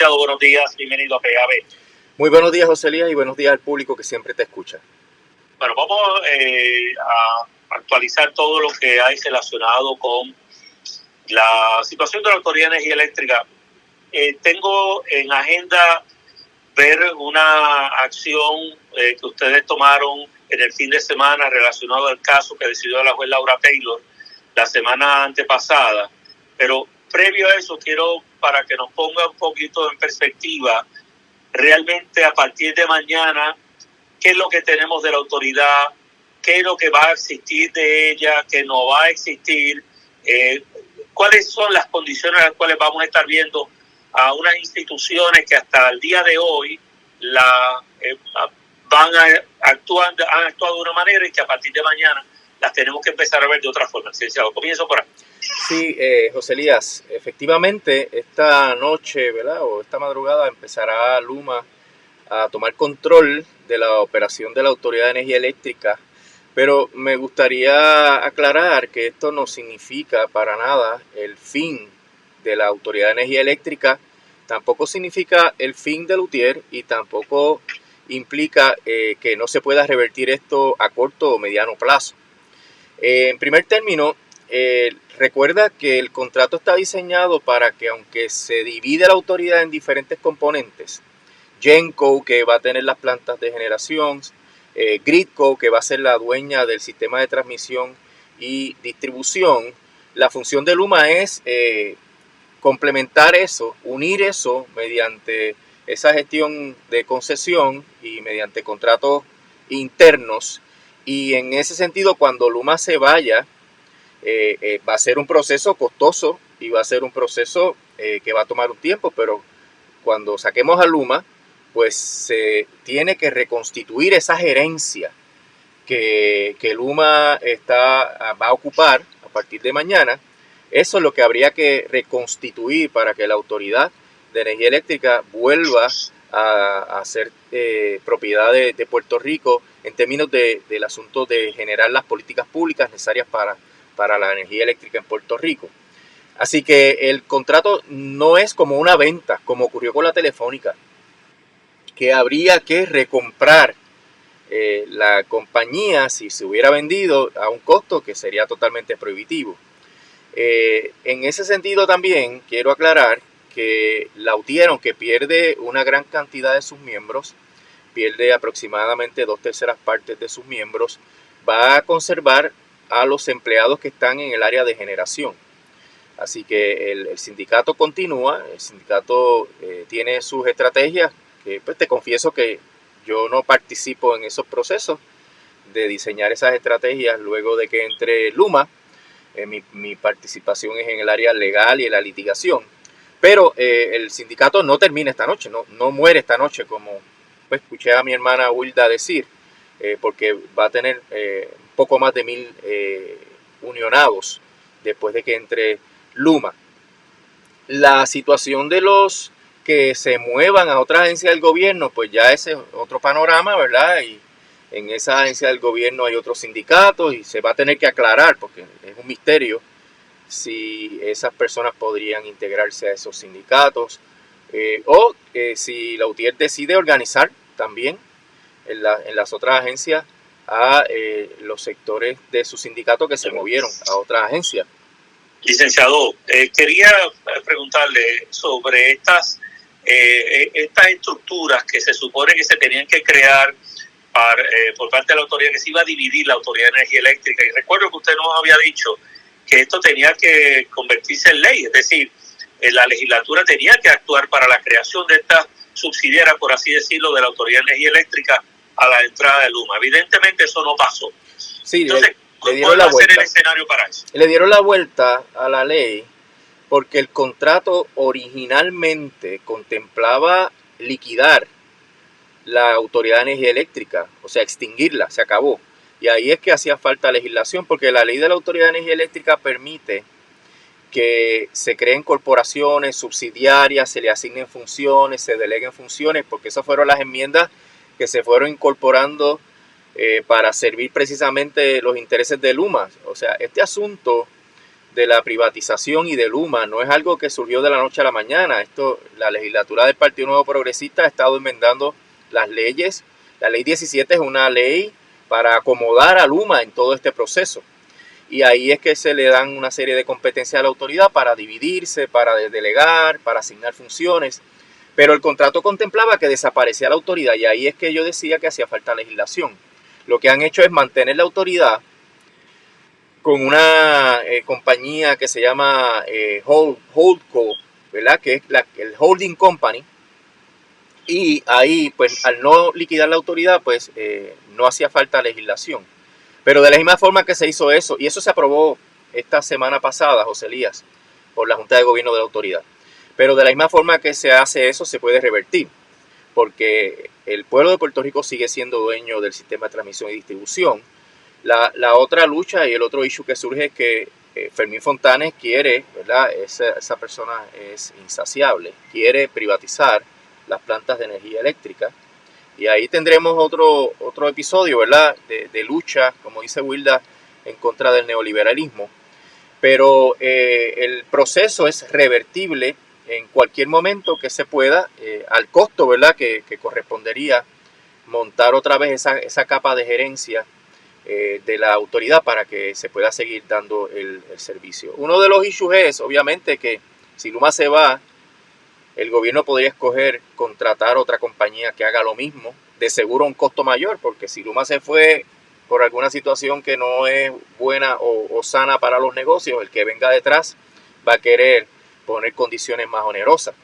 licenciado, buenos días, bienvenido a PAB. Muy buenos días, José Elías, y buenos días al público que siempre te escucha. Bueno, vamos a actualizar todo lo que hay relacionado con la situación de la Autoridad de Energía Eléctrica. Tengo en agenda ver una acción que ustedes tomaron en el fin de semana relacionado al caso que decidió la juez Laura Taylor la semana antepasada, pero previo a eso quiero, para que nos ponga un poquito en perspectiva, realmente a partir de mañana, qué es lo que tenemos de la autoridad, qué es lo que va a existir de ella, qué no va a existir, cuáles son las condiciones en las cuales vamos a estar viendo a unas instituciones que hasta el día de hoy han actuado de una manera y que a partir de mañana las tenemos que empezar a ver de otra forma. Licenciado, comienzo por ahí. Sí, José Elías, efectivamente esta noche, ¿verdad? O esta madrugada empezará Luma a tomar control de la operación de la Autoridad de Energía Eléctrica, pero me gustaría aclarar que esto no significa para nada el fin de la Autoridad de Energía Eléctrica, tampoco significa el fin de Lutier y tampoco implica que no se pueda revertir esto a corto o mediano plazo. En primer término, recuerda que el contrato está diseñado para que, aunque se divide la autoridad en diferentes componentes, Genco, que va a tener las plantas de generación, Gridco, que va a ser la dueña del sistema de transmisión y distribución, la función de Luma es complementar eso, unir eso mediante esa gestión de concesión y mediante contratos internos. Y en ese sentido, cuando Luma se vaya, va a ser un proceso costoso y va a ser un proceso que va a tomar un tiempo, pero cuando saquemos a Luma, pues se tiene que reconstituir esa gerencia que Luma va a ocupar a partir de mañana. Eso es lo que habría que reconstituir para que la Autoridad de Energía Eléctrica vuelva a ser propiedad de Puerto Rico en términos del asunto de generar las políticas públicas necesarias para la energía eléctrica en Puerto Rico. Así que el contrato no es como una venta, como ocurrió con la Telefónica, que habría que recomprar la compañía si se hubiera vendido a un costo que sería totalmente prohibitivo. En ese sentido también quiero aclarar que la UTIER, aunque pierde una gran cantidad de sus miembros, pierde aproximadamente 2/3 partes de sus miembros, va a conservar a los empleados que están en el área de generación. Así que el sindicato continúa, el sindicato tiene sus estrategias, que pues te confieso que yo no participo en esos procesos de diseñar esas estrategias luego de que entre Luma. Mi participación es en el área legal y en la litigación. Pero el sindicato no termina esta noche, no muere esta noche, como pues, escuché a mi hermana Wilda decir, porque va a tener un poco más de 1000 unionados después de que entre Luma. La situación de los que se muevan a otra agencia del gobierno, pues ya ese es otro panorama, ¿verdad? Y en esa agencia del gobierno hay otros sindicatos y se va a tener que aclarar, porque es un misterio si esas personas podrían integrarse a esos sindicatos o si la UTIER decide organizar también en las otras agencias a los sectores de su sindicato que se movieron a otras agencias. Licenciado, quería preguntarle sobre estas estructuras que se supone que se tenían que crear por parte de la autoridad, que se iba a dividir la Autoridad de Energía Eléctrica. Y recuerdo que usted nos había dicho que esto tenía que convertirse en ley, es decir, la legislatura tenía que actuar para la creación de esta subsidiaria, por así decirlo, de la Autoridad de Energía Eléctrica a la entrada de Luma. Evidentemente eso no pasó. Sí, entonces, le dieron la vuelta. ¿cuál va a ser el escenario para eso? Le dieron la vuelta a la ley porque el contrato originalmente contemplaba liquidar la Autoridad de Energía Eléctrica, o sea, extinguirla, se acabó. Y ahí es que hacía falta legislación, porque la ley de la Autoridad de Energía Eléctrica permite que se creen corporaciones subsidiarias, se le asignen funciones, se deleguen funciones, porque esas fueron las enmiendas que se fueron incorporando para servir precisamente los intereses de Luma. O sea, este asunto de la privatización y de Luma no es algo que surgió de la noche a la mañana. Esto, la legislatura del Partido Nuevo Progresista ha estado enmendando las leyes. La ley 17 es una ley para acomodar a Luma en todo este proceso. Y ahí es que se le dan una serie de competencias a la autoridad para dividirse, para delegar, para asignar funciones. Pero el contrato contemplaba que desaparecía la autoridad y ahí es que yo decía que hacía falta legislación. Lo que han hecho es mantener la autoridad con una compañía que se llama Holdco, ¿verdad? Que es el Holding Company. Y ahí, pues, al no liquidar la autoridad, pues, no hacía falta legislación. Pero de la misma forma que se hizo eso, y eso se aprobó esta semana pasada, José Elías, por la Junta de Gobierno de la Autoridad. Pero de la misma forma que se hace eso, se puede revertir, porque el pueblo de Puerto Rico sigue siendo dueño del sistema de transmisión y distribución. La otra lucha y el otro issue que surge es que Fermín Fontanes quiere, ¿verdad? Esa persona es insaciable, quiere privatizar las plantas de energía eléctrica. Y ahí tendremos otro episodio, ¿verdad? De lucha, como dice Wilda, en contra del neoliberalismo. Pero el proceso es revertible en cualquier momento que se pueda, al costo, ¿verdad? Que correspondería montar otra vez esa capa de gerencia de la autoridad para que se pueda seguir dando el servicio. Uno de los issues es, obviamente, que si Luma se va, el gobierno podría escoger contratar otra compañía que haga lo mismo, de seguro a un costo mayor, porque si Luma se fue por alguna situación que no es buena o sana para los negocios, el que venga detrás va a querer poner condiciones más onerosas.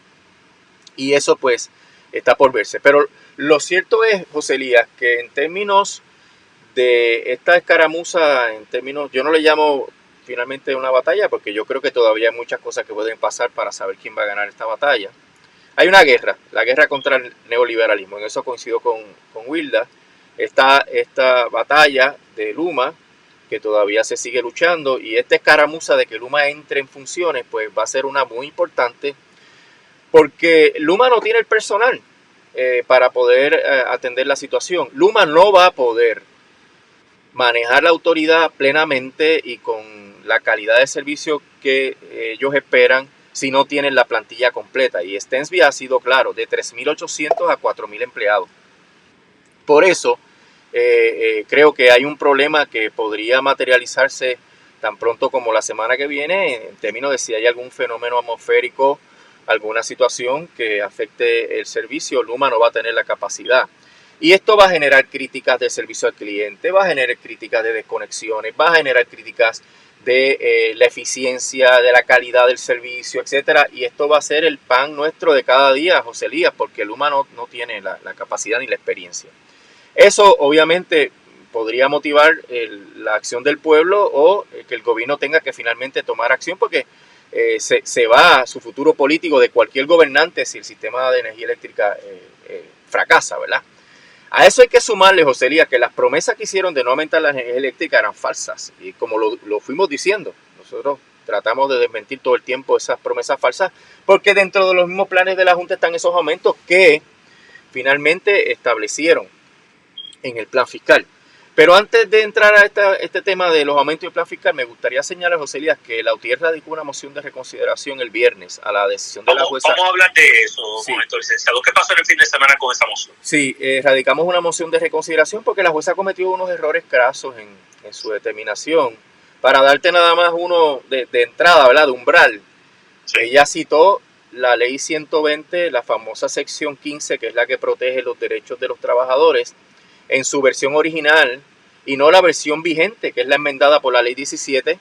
Y eso pues está por verse. Pero lo cierto es, José Elías, que en términos de esta escaramuza, yo no le llamo finalmente una batalla, porque yo creo que todavía hay muchas cosas que pueden pasar para saber quién va a ganar esta batalla. Hay una guerra, la guerra contra el neoliberalismo, en eso coincido con Wilda. Está esta batalla de Luma, que todavía se sigue luchando, y esta escaramuza de que Luma entre en funciones, pues va a ser una muy importante, porque Luma no tiene el personal para poder atender la situación. Luma no va a poder manejar la autoridad plenamente y con la calidad de servicio que ellos esperan si no tienen la plantilla completa. Y Stensby ha sido claro, de 3.800 a 4.000 empleados. Por eso creo que hay un problema que podría materializarse tan pronto como la semana que viene, en términos de si hay algún fenómeno atmosférico, alguna situación que afecte el servicio. Luma no va a tener la capacidad. Y esto va a generar críticas de servicio al cliente, va a generar críticas de desconexiones, va a generar críticas de la eficiencia, de la calidad del servicio, etcétera. Y esto va a ser el pan nuestro de cada día, José Elías, porque el humano no tiene la capacidad ni la experiencia. Eso obviamente podría motivar la acción del pueblo o que el gobierno tenga que finalmente tomar acción, porque se va su futuro político de cualquier gobernante si el sistema de energía eléctrica fracasa, ¿verdad? A eso hay que sumarle, José Elías, que las promesas que hicieron de no aumentar la energía eléctrica eran falsas. Y como lo fuimos diciendo, nosotros tratamos de desmentir todo el tiempo esas promesas falsas, porque dentro de los mismos planes de la Junta están esos aumentos que finalmente establecieron en el plan fiscal. Pero antes de entrar a este tema de los aumentos del plan fiscal, me gustaría señalar, José Elías, que la UTIER radicó una moción de reconsideración el viernes a la decisión de la jueza. Vamos a hablar de eso, sí, con esto, licenciado. ¿Qué pasó en el fin de semana con esa moción? Sí, radicamos una moción de reconsideración porque la jueza cometió unos errores crasos en su determinación. Para darte nada más uno de entrada, ¿verdad? De umbral. Sí. Ella citó la ley 120, la famosa sección 15, que es la que protege los derechos de los trabajadores, en su versión original y no la versión vigente, que es la enmendada por la ley 17,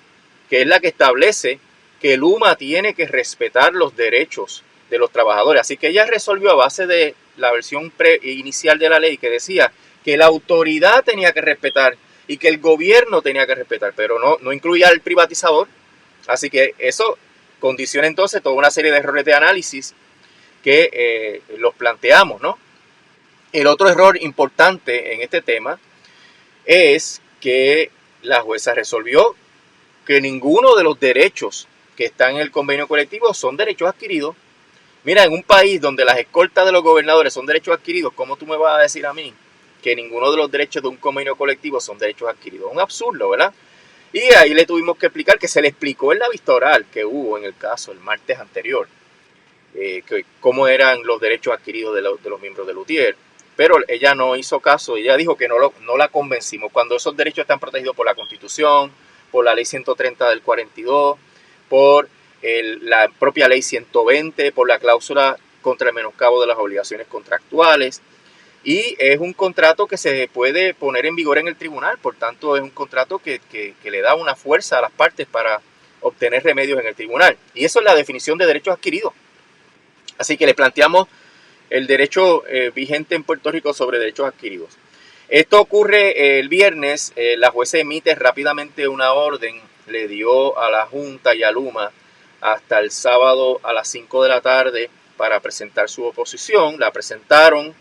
que es la que establece que Luma tiene que respetar los derechos de los trabajadores. Así que ella resolvió a base de la versión inicial de la ley, que decía que la autoridad tenía que respetar y que el gobierno tenía que respetar, pero no incluía al privatizador. Así que eso condiciona entonces toda una serie de errores de análisis que los planteamos, ¿no? El otro error importante en este tema es que la jueza resolvió que ninguno de los derechos que están en el convenio colectivo son derechos adquiridos. Mira, en un país donde las escoltas de los gobernadores son derechos adquiridos, ¿cómo tú me vas a decir a mí que ninguno de los derechos de un convenio colectivo son derechos adquiridos? Un absurdo, ¿verdad? Y ahí le tuvimos que explicar, que se le explicó en la vista oral que hubo en el caso el martes anterior, que cómo eran los derechos adquiridos de los miembros del UTIER. Pero ella no hizo caso, ella dijo que no la convencimos, cuando esos derechos están protegidos por la Constitución, por la Ley 130 del 42, por la propia Ley 120, por la cláusula contra el menoscabo de las obligaciones contractuales. Y es un contrato que se puede poner en vigor en el tribunal, por tanto es un contrato que le da una fuerza a las partes para obtener remedios en el tribunal. Y eso es la definición de derechos adquiridos. Así que le planteamos el derecho vigente en Puerto Rico sobre derechos adquiridos. Esto ocurre el viernes, la jueza emite rápidamente una orden, le dio a la Junta y a Luma hasta el sábado a las 5 de la tarde para presentar su oposición. La presentaron,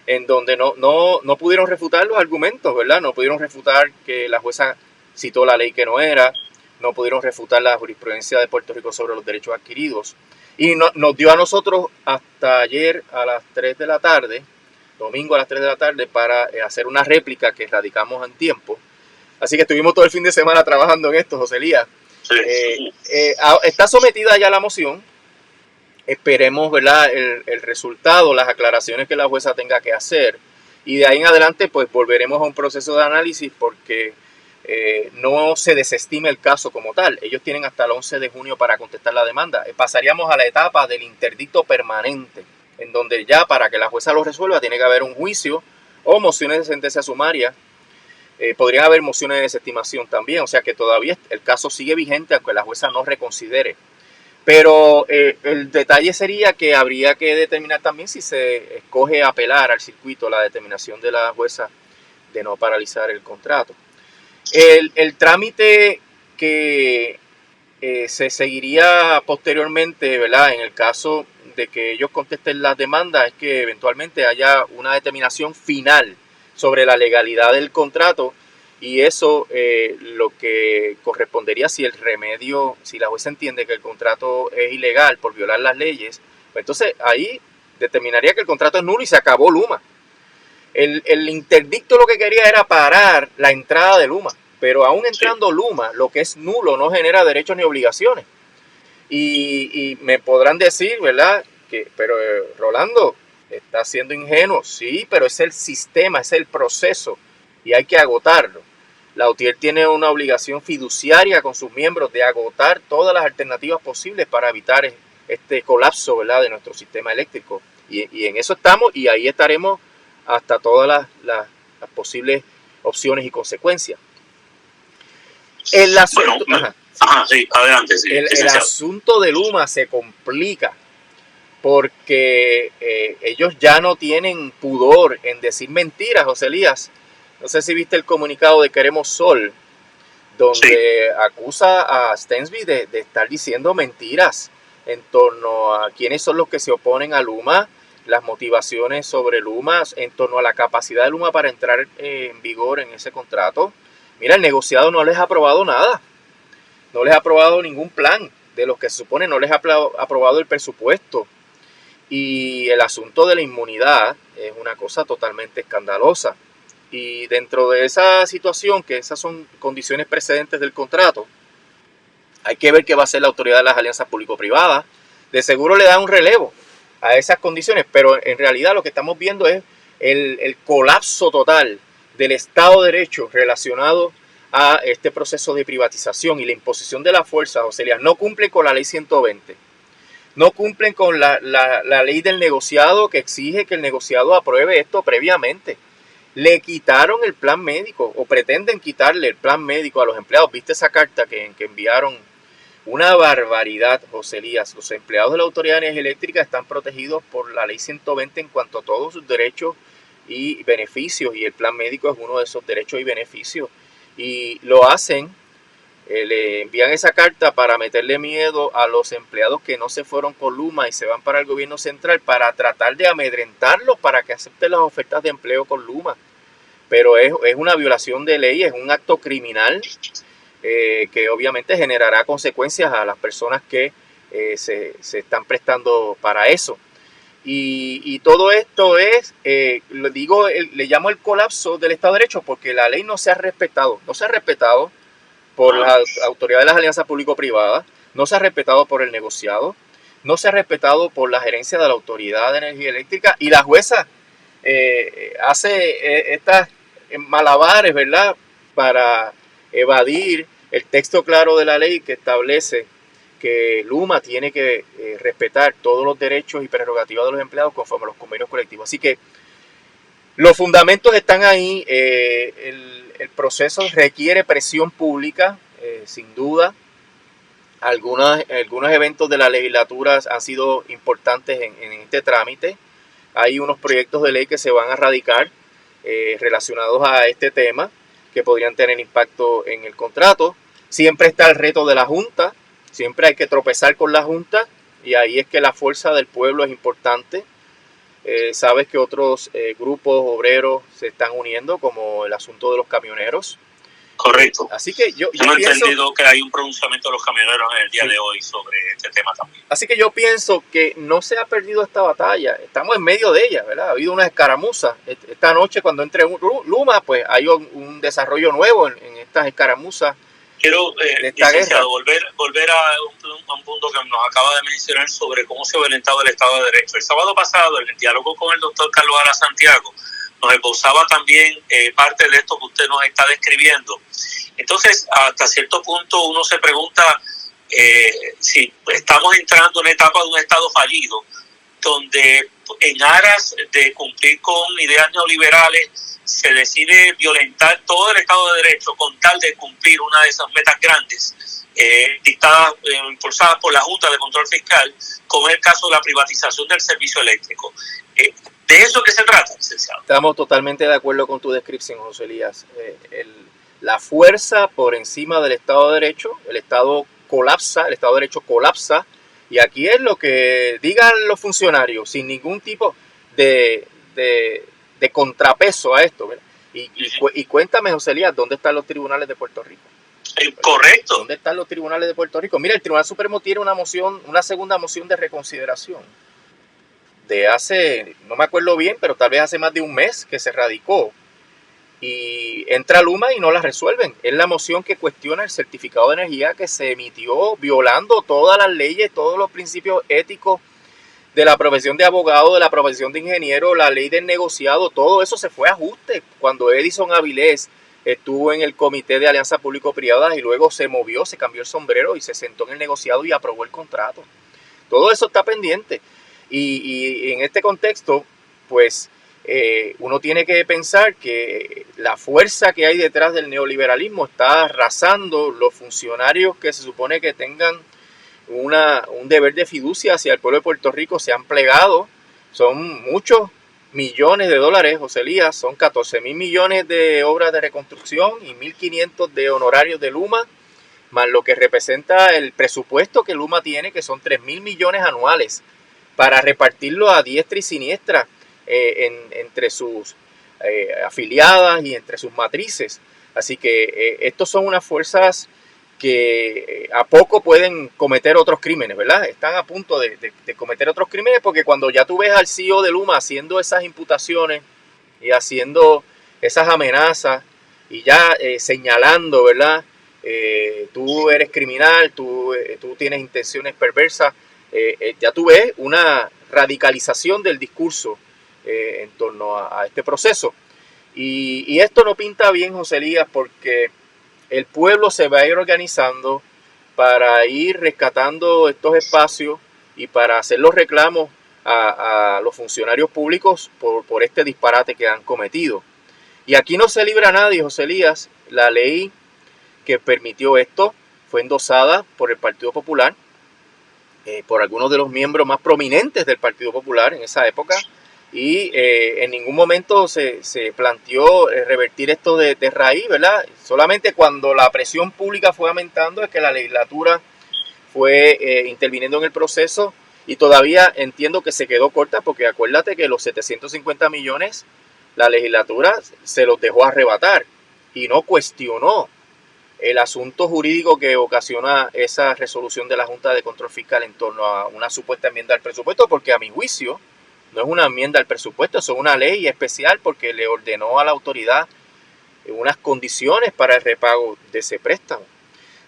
en donde no pudieron refutar los argumentos, ¿verdad? No pudieron refutar que la jueza citó la ley que no era, no pudieron refutar la jurisprudencia de Puerto Rico sobre los derechos adquiridos. Y nos dio a nosotros hasta ayer a las 3 de la tarde, domingo a las 3 de la tarde, para hacer una réplica que radicamos en tiempo. Así que estuvimos todo el fin de semana trabajando en esto, José Elías. Sí. Está sometida ya la moción. Esperemos, ¿verdad?, el resultado, las aclaraciones que la jueza tenga que hacer. Y de ahí en adelante, pues volveremos a un proceso de análisis porque no se desestime el caso como tal. Ellos tienen hasta el 11 de junio para contestar la demanda. Pasaríamos a la etapa del interdicto permanente, en donde ya para que la jueza lo resuelva tiene que haber un juicio o mociones de sentencia sumaria. Podrían haber mociones de desestimación también, o sea que todavía el caso sigue vigente aunque la jueza no reconsidere. Pero el detalle sería que habría que determinar también si se escoge apelar al circuito la determinación de la jueza de no paralizar el contrato. El trámite que se seguiría posteriormente, ¿verdad?, en el caso de que ellos contesten las demandas, es que eventualmente haya una determinación final sobre la legalidad del contrato. Y eso lo que correspondería si el remedio, si la jueza entiende que el contrato es ilegal por violar las leyes, pues entonces ahí determinaría que el contrato es nulo y se acabó Luma. El interdicto lo que quería era parar la entrada de Luma, pero aún entrando Luma, lo que es nulo no genera derechos ni obligaciones. Y me podrán decir, ¿verdad?, pero Rolando, está siendo ingenuo. Sí, pero es el sistema, es el proceso y hay que agotarlo. La UTIER tiene una obligación fiduciaria con sus miembros de agotar todas las alternativas posibles para evitar este colapso, ¿verdad?, de nuestro sistema eléctrico. Y en eso estamos y ahí estaremos hasta todas las posibles opciones y consecuencias. El asunto, sí, adelante. Sí, el asunto de Luma se complica porque ellos ya no tienen pudor en decir mentiras, José Elías. No sé si viste el comunicado de Queremos Sol, donde acusa a Stensby de estar diciendo mentiras en torno a quiénes son los que se oponen a Luma, las motivaciones sobre Luma, en torno a la capacidad de Luma para entrar en vigor en ese contrato. Mira, el negociado no les ha aprobado nada, no les ha aprobado ningún plan de los que se supone, no les ha aprobado el presupuesto. Y el asunto de la inmunidad es una cosa totalmente escandalosa. Y dentro de esa situación, que esas son condiciones precedentes del contrato, hay que ver qué va a hacer la autoridad de las alianzas público-privadas. De seguro le da un relevo a esas condiciones, pero en realidad lo que estamos viendo es el colapso total del Estado de Derecho relacionado a este proceso de privatización y la imposición de la fuerza, José Elías. No cumplen con la ley 120. No cumplen con la ley del negociado que exige que el negociado apruebe esto previamente. Le quitaron el plan médico o pretenden quitarle el plan médico a los empleados. ¿Viste esa carta que enviaron? Una barbaridad, José Elías. Los empleados de la Autoridad de Energía Eléctrica están protegidos por la ley 120 en cuanto a todos sus derechos y beneficios, y el plan médico es uno de esos derechos y beneficios. Y lo hacen, le envían esa carta para meterle miedo a los empleados que no se fueron con Luma y se van para el gobierno central, para tratar de amedrentarlos para que acepten las ofertas de empleo con Luma. Pero es una violación de ley, es un acto criminal que obviamente generará consecuencias a las personas que se están prestando para eso. Y todo esto es, le llamo el colapso del Estado de Derecho porque la ley no se ha respetado. No se ha respetado por la autoridad de las alianzas público-privadas, no se ha respetado por el negociado, no se ha respetado por la gerencia de la Autoridad de Energía Eléctrica, y la jueza hace estas malabares, ¿verdad?, para evadir el texto claro de la ley que establece que Luma tiene que respetar todos los derechos y prerrogativas de los empleados conforme a los convenios colectivos. Así que los fundamentos están ahí. El proceso requiere presión pública, sin duda. Algunos eventos de la legislatura han sido importantes en este trámite. Hay unos proyectos de ley que se van a radicar relacionados a este tema que podrían tener impacto en el contrato. Siempre está el reto de la Junta. Siempre hay que tropezar con la Junta, y ahí es que la fuerza del pueblo es importante. Sabes que otros grupos obreros se están uniendo, como el asunto de los camioneros. Correcto. Así que yo Tengo pienso, entendido que hay un pronunciamiento de los camioneros en el día de hoy sobre este tema también. Así que yo pienso que no se ha perdido esta batalla. Estamos en medio de ella, ¿verdad? Ha habido una escaramuza. Esta noche, cuando entre Luma, pues hay un desarrollo nuevo en estas escaramuzas. Quiero, licenciado, volver a un punto que nos acaba de mencionar sobre cómo se ha violentado el Estado de Derecho. El sábado pasado, en el diálogo con el doctor Carlos Ara Santiago, nos esbozaba también parte de esto que usted nos está describiendo. Entonces, hasta cierto punto uno se pregunta si estamos entrando en una etapa de un Estado fallido, donde en aras de cumplir con ideas neoliberales se decide violentar todo el Estado de Derecho con tal de cumplir una de esas metas grandes dictadas, impulsadas por la Junta de Control Fiscal, como es el caso de la privatización del servicio eléctrico. ¿De eso que se trata, licenciado? Estamos totalmente de acuerdo con tu descripción, José Elías. La fuerza por encima del Estado de Derecho, el Estado colapsa, el Estado de Derecho colapsa, y aquí es lo que digan los funcionarios, sin ningún tipo de contrapeso a esto, ¿verdad? Y cuéntame, José Elías, ¿dónde están los tribunales de Puerto Rico? Correcto. ¿Dónde están los tribunales de Puerto Rico? Mira, el Tribunal Supremo tiene una segunda moción de reconsideración de hace, no me acuerdo bien, pero tal vez hace más de un mes que se radicó, y entra Luma y no la resuelven. Es la moción que cuestiona el certificado de energía que se emitió violando todas las leyes, todos los principios éticos de la profesión de abogado, de la profesión de ingeniero, la ley del negociado. Todo eso se fue a ajuste cuando Edison Avilés estuvo en el comité de alianza público-privada, y luego se movió, se cambió el sombrero y se sentó en el negociado y aprobó el contrato. Todo eso está pendiente. Y en este contexto, pues uno tiene que pensar que la fuerza que hay detrás del neoliberalismo está arrasando. Los funcionarios que se supone que tengan un deber de fiducia hacia el pueblo de Puerto Rico se han plegado. Son muchos millones de dólares, José Elías. Son 14,000 millones de obras de reconstrucción y 1.500 de honorarios de Luma, más lo que representa el presupuesto que Luma tiene, que son 3,000 millones anuales, para repartirlo a diestra y siniestra entre sus afiliadas y entre sus matrices. Así que estos son unas fuerzas que a poco pueden cometer otros crímenes, ¿verdad? Están a punto de cometer otros crímenes, porque cuando ya tú ves al CEO de Luma haciendo esas imputaciones y haciendo esas amenazas y ya señalando, ¿verdad? Tú eres criminal, tú tienes intenciones perversas. Ya tú ves una radicalización del discurso en torno a este proceso. Y esto no pinta bien, José Elías, porque el pueblo se va a ir organizando para ir rescatando estos espacios y para hacer los reclamos a los funcionarios públicos por este disparate que han cometido. Y aquí no se libra a nadie, José Elías. La ley que permitió esto fue endosada por el Partido Popular, por algunos de los miembros más prominentes del Partido Popular en esa época, y en ningún momento se planteó revertir esto de raíz, ¿verdad? Solamente cuando la presión pública fue aumentando es que la legislatura fue interviniendo en el proceso, y todavía entiendo que se quedó corta, porque acuérdate que los 750 millones la legislatura se los dejó arrebatar y no cuestionó el asunto jurídico que ocasiona esa resolución de la Junta de Control Fiscal en torno a una supuesta enmienda al presupuesto, porque a mi juicio no es una enmienda al presupuesto, es una ley especial, porque le ordenó a la autoridad unas condiciones para el repago de ese préstamo.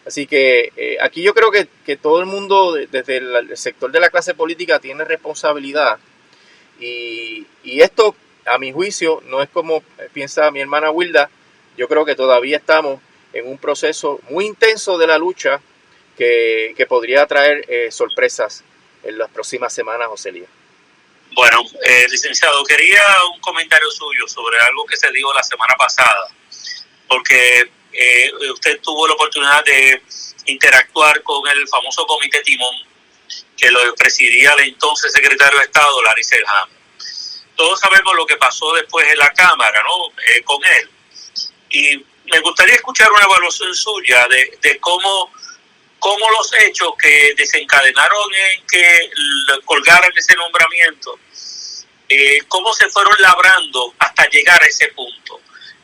Así que aquí yo creo que todo el mundo, desde el sector de la clase política, tiene responsabilidad. Y esto, a mi juicio, no es como piensa mi hermana Wilda. Yo creo que todavía estamos en un proceso muy intenso de la lucha que podría traer sorpresas en las próximas semanas, José Lía. Bueno, licenciado, quería un comentario suyo sobre algo que se dijo la semana pasada, porque usted tuvo la oportunidad de interactuar con el famoso Comité Timón, que lo presidía el entonces secretario de Estado, Larry Selhammer. Todos sabemos lo que pasó después en la Cámara, ¿no? Con él. Y me gustaría escuchar una evaluación suya de cómo los hechos que desencadenaron en que colgaran ese nombramiento, cómo se fueron labrando hasta llegar a ese punto.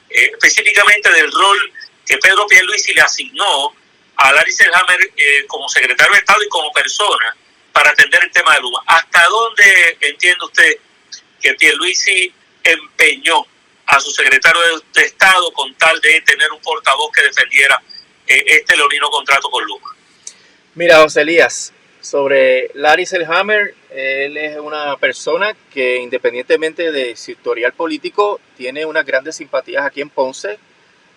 Específicamente del rol que Pedro Pierluisi le asignó a Larry Selhammer como secretario de Estado y como persona para atender el tema de Luma. ¿Hasta dónde entiende usted que Pierluisi empeñó a su secretario de Estado con tal de tener un portavoz que defendiera este leonino contrato con Luma? Mira, José Elías, sobre Larry Selhammer, él es una persona que independientemente de su historial político, tiene unas grandes simpatías aquí en Ponce.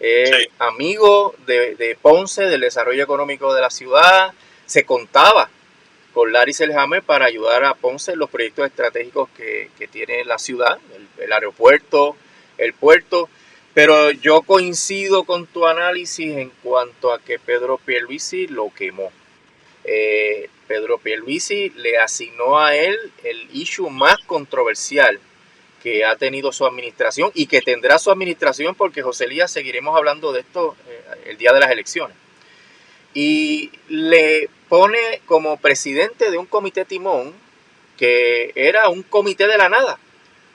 Sí. Amigo de Ponce, del desarrollo económico de la ciudad. Se contaba con Larry Selhammer para ayudar a Ponce en los proyectos estratégicos que tiene la ciudad, el aeropuerto, el puerto. Pero yo coincido con tu análisis en cuanto a que Pedro Pierluisi lo quemó. Pedro Pierluisi le asignó a él el issue más controversial que ha tenido su administración y que tendrá su administración, porque José Elías seguiremos hablando de esto el día de las elecciones. Y le pone como presidente de un comité timón que era un comité de la nada,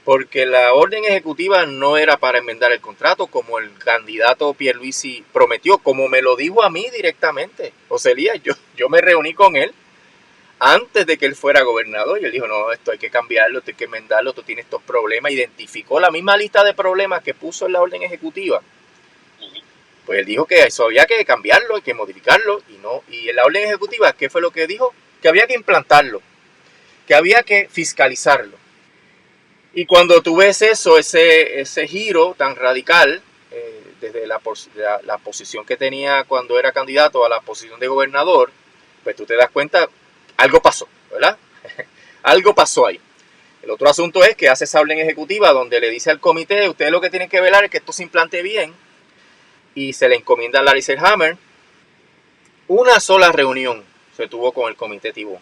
porque la orden ejecutiva no era para enmendar el contrato como el candidato Pierluisi prometió, como me lo dijo a mí directamente. José Elías, yo me reuní con él antes de que él fuera gobernador y él dijo, no, esto hay que cambiarlo, esto hay que enmendarlo, tú tienes estos problemas. Identificó la misma lista de problemas que puso en la orden ejecutiva. Pues él dijo que eso había que cambiarlo, hay que modificarlo y en la orden ejecutiva, ¿qué fue lo que dijo? Que había que implantarlo, que había que fiscalizarlo. Y cuando tú ves eso, ese giro tan radical, desde la posición que tenía cuando era candidato a la posición de gobernador, pues tú te das cuenta, algo pasó, ¿verdad? Algo pasó ahí. El otro asunto es que hace esa orden ejecutiva donde le dice al comité, ustedes lo que tienen que velar es que esto se implante bien, y se le encomienda a Larry Selhammer. Una sola reunión se tuvo con el comité Tibón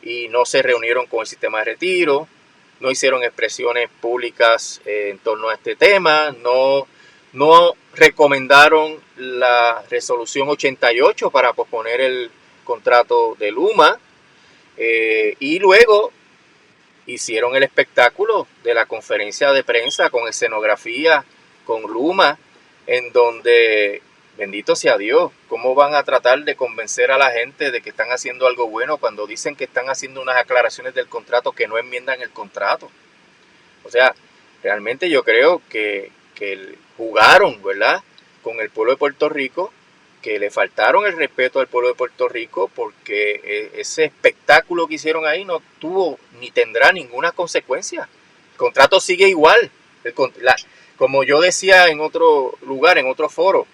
y no se reunieron con el sistema de retiro, no hicieron expresiones públicas en torno a este tema, no recomendaron la resolución 88 para posponer el contrato de Luma, y luego hicieron el espectáculo de la conferencia de prensa con escenografía, con Luma, en donde, bendito sea Dios, ¿cómo van a tratar de convencer a la gente de que están haciendo algo bueno cuando dicen que están haciendo unas aclaraciones del contrato que no enmiendan el contrato? O sea, realmente yo creo que jugaron, ¿verdad?, con el pueblo de Puerto Rico, que le faltaron el respeto al pueblo de Puerto Rico, porque ese espectáculo que hicieron ahí no tuvo ni tendrá ninguna consecuencia. El contrato sigue igual. Como yo decía en otro lugar, en otro foro,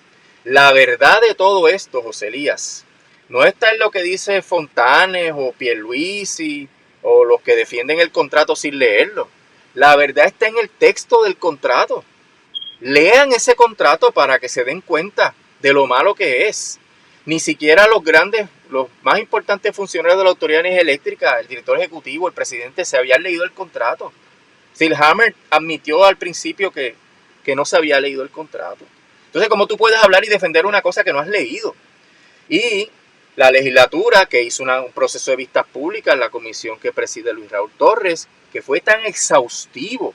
la verdad de todo esto, José Elías, no está en lo que dice Fontanes o Pierluisi o los que defienden el contrato sin leerlo. La verdad está en el texto del contrato. Lean ese contrato para que se den cuenta de lo malo que es. Ni siquiera los más importantes funcionarios de la Autoridad de Energía Eléctrica, el director ejecutivo, el presidente, se habían leído el contrato. Selhammer admitió al principio que no se había leído el contrato. Entonces, ¿cómo tú puedes hablar y defender una cosa que no has leído? Y la legislatura, que hizo un proceso de vistas públicas, la comisión que preside Luis Raúl Torres, que fue tan exhaustivo,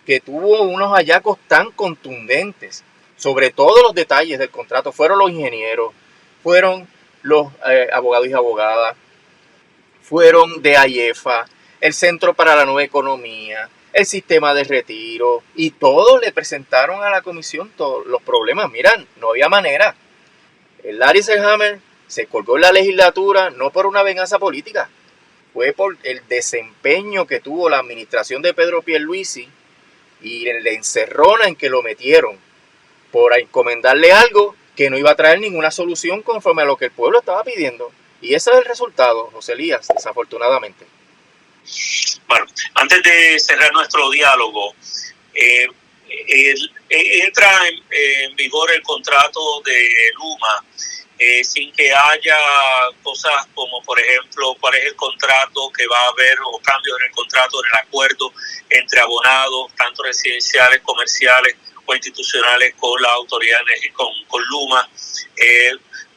que tuvo unos hallazgos tan contundentes sobre todos los detalles del contrato, fueron los ingenieros, fueron los abogados y abogadas, fueron de AIEFA, el Centro para la Nueva Economía, el sistema de retiro, y todos le presentaron a la comisión todos los problemas. Miran, no había manera. El Larry Selhammer se colgó en la legislatura no por una venganza política, fue por el desempeño que tuvo la administración de Pedro Pierluisi y la encerrona en que lo metieron por encomendarle algo que no iba a traer ninguna solución conforme a lo que el pueblo estaba pidiendo. Y ese es el resultado, José Elías, desafortunadamente. Bueno, antes de cerrar nuestro diálogo, entra en vigor el contrato de Luma sin que haya cosas como, por ejemplo, cuál es el contrato que va a haber o cambios en el contrato, en el acuerdo entre abonados, tanto residenciales, comerciales o institucionales con la autoridad con Luma.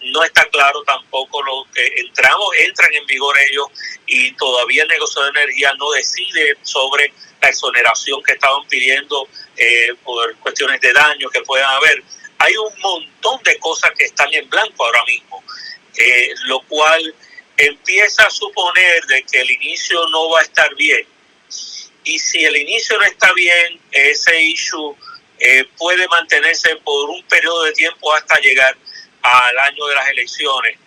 No está claro tampoco lo que entran en vigor ellos y todavía el negociador de energía no decide sobre la exoneración que estaban pidiendo por cuestiones de daño que puedan haber. Hay un montón de cosas que están en blanco ahora mismo, lo cual empieza a suponer de que el inicio no va a estar bien. Y si el inicio no está bien, ese issue puede mantenerse por un periodo de tiempo hasta llegar al año de las elecciones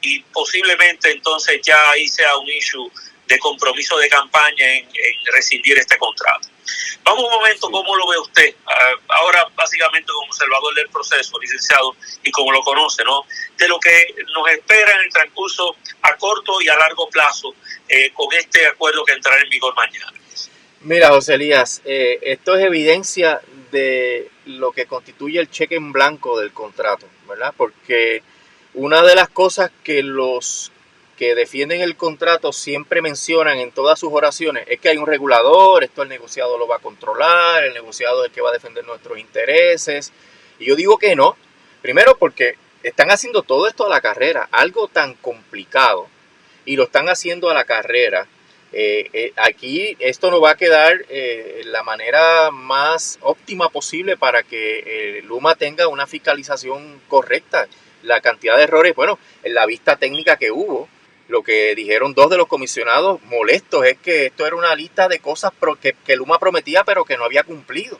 y posiblemente entonces ya ahí sea un issue de compromiso de campaña en rescindir este contrato. Vamos un momento, ¿cómo lo ve usted? Ahora básicamente como observador del proceso, licenciado, y como lo conoce, ¿no? De lo que nos espera en el transcurso a corto y a largo plazo con este acuerdo que entrará en vigor mañana. Mira, José Elías, esto es evidencia de lo que constituye el cheque en blanco del contrato, ¿verdad? Porque una de las cosas que los que defienden el contrato siempre mencionan en todas sus oraciones es que hay un regulador, esto el negociado lo va a controlar, el negociado es el que va a defender nuestros intereses. Y yo digo que no, primero porque están haciendo todo esto a la carrera, algo tan complicado, y lo están haciendo a la carrera. Aquí esto no va a quedar la manera más óptima posible para que Luma tenga una fiscalización correcta. La cantidad de errores, bueno, en la vista técnica que hubo, lo que dijeron dos de los comisionados molestos es que esto era una lista de cosas que Luma prometía pero que no había cumplido.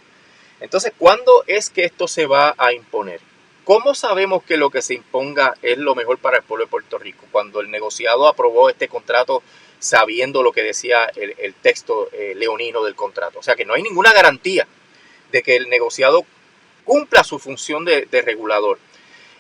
Entonces, ¿cuándo es que esto se va a imponer? ¿Cómo sabemos que lo que se imponga es lo mejor para el pueblo de Puerto Rico? Cuando el negociado aprobó este contrato sabiendo lo que decía el texto leonino del contrato. O sea que no hay ninguna garantía de que el negociado cumpla su función de regulador.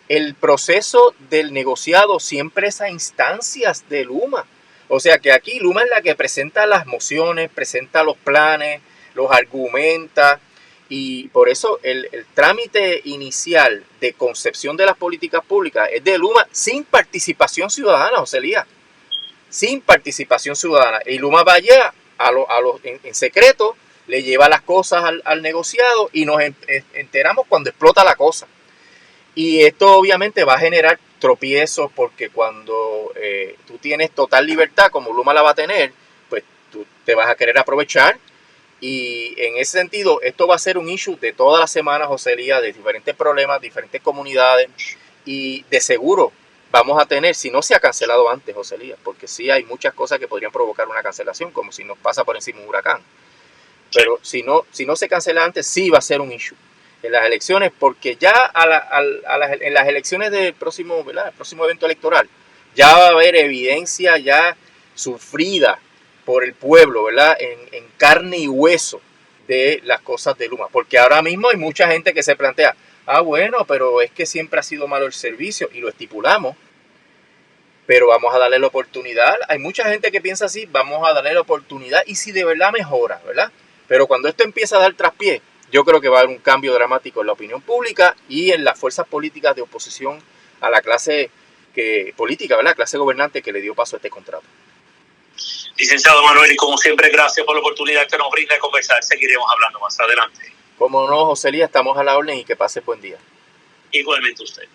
El proceso del negociado siempre es a instancias de Luma. O sea que aquí Luma es la que presenta las mociones, presenta los planes, los argumenta. Y por eso el trámite inicial de concepción de las políticas públicas es de Luma sin participación ciudadana, José Elías. Sin participación ciudadana. Y Luma va allá en secreto, le lleva las cosas al negociado y nos enteramos cuando explota la cosa. Y esto obviamente va a generar tropiezos porque cuando tú tienes total libertad, como Luma la va a tener, pues tú te vas a querer aprovechar. Y en ese sentido, esto va a ser un issue de todas las semanas, José Elías, de diferentes problemas, diferentes comunidades. Y de seguro vamos a tener, si no se ha cancelado antes, José Elías, porque sí hay muchas cosas que podrían provocar una cancelación, como si nos pasa por encima un huracán. Pero si no se cancela antes, sí va a ser un issue en las elecciones, porque ya en las elecciones del próximo, ¿verdad? El próximo evento electoral, ya va a haber evidencia ya sufrida por el pueblo, ¿verdad? En carne y hueso de las cosas de Luma. Porque ahora mismo hay mucha gente que se plantea, bueno, pero es que siempre ha sido malo el servicio y lo estipulamos, pero vamos a darle la oportunidad. Hay mucha gente que piensa así, vamos a darle la oportunidad y si de verdad mejora, ¿verdad? Pero cuando esto empieza a dar traspié, yo creo que va a haber un cambio dramático en la opinión pública y en las fuerzas políticas de oposición a la clase política, ¿verdad? La clase gobernante que le dio paso a este contrato. Licenciado Manuel, y como siempre, gracias por la oportunidad que nos brinda de conversar. Seguiremos hablando más adelante. Como no, José Elías, estamos a la orden y que pase buen día. Igualmente usted.